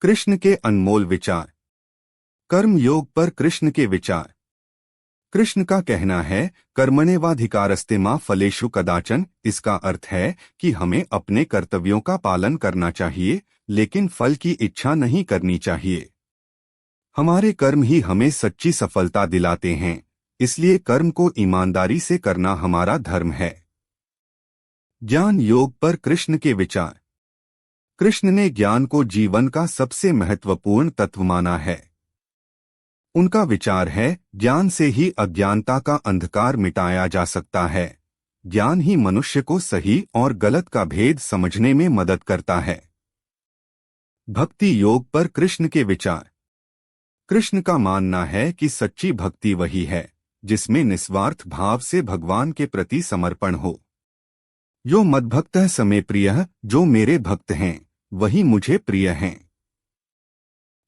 कृष्ण के अनमोल विचार। कर्म योग पर कृष्ण के विचार। कृष्ण का कहना है, कर्मण्येवाधिकारस्ते मा फलेषु कदाचन। इसका अर्थ है कि हमें अपने कर्तव्यों का पालन करना चाहिए, लेकिन फल की इच्छा नहीं करनी चाहिए। हमारे कर्म ही हमें सच्ची सफलता दिलाते हैं, इसलिए कर्म को ईमानदारी से करना हमारा धर्म है। ज्ञान योग पर कृष्ण के विचार। कृष्ण ने ज्ञान को जीवन का सबसे महत्वपूर्ण तत्व माना है। उनका विचार है, ज्ञान से ही अज्ञानता का अंधकार मिटाया जा सकता है। ज्ञान ही मनुष्य को सही और गलत का भेद समझने में मदद करता है। भक्ति योग पर कृष्ण के विचार। कृष्ण का मानना है कि सच्ची भक्ति वही है जिसमें निस्वार्थ भाव से भगवान के प्रति समर्पण हो। यो मद्भक्तः समे प्रियः, जो मेरे भक्त हैं वही मुझे प्रिय हैं।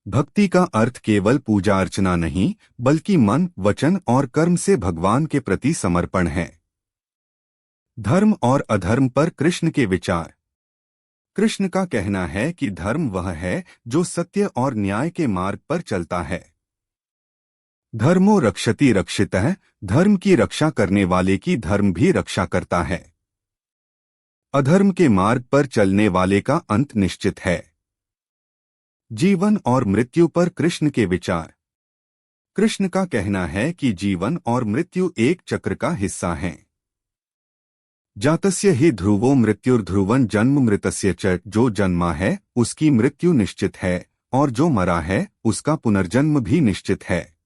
भक्ति का अर्थ केवल पूजा अर्चना नहीं, बल्कि मन, वचन और कर्म से भगवान के प्रति समर्पण है। धर्म और अधर्म पर कृष्ण के विचार। कृष्ण का कहना है कि धर्म वह है जो सत्य और न्याय के मार्ग पर चलता है। धर्मो रक्षति रक्षितः, धर्म की रक्षा करने वाले की धर्म भी रक्षा करता है। अधर्म के मार्ग पर चलने वाले का अंत निश्चित है। जीवन और मृत्यु पर कृष्ण के विचार। कृष्ण का कहना है कि जीवन और मृत्यु एक चक्र का हिस्सा हैं। जातस्य ही ध्रुवो मृत्युर्ध्रुवं जन्म मृतस्य च। जो जन्मा है उसकी मृत्यु निश्चित है, और जो मरा है उसका पुनर्जन्म भी निश्चित है।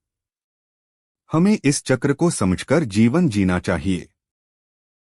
हमें इस चक्र को समझकर जीवन जीना चाहिए।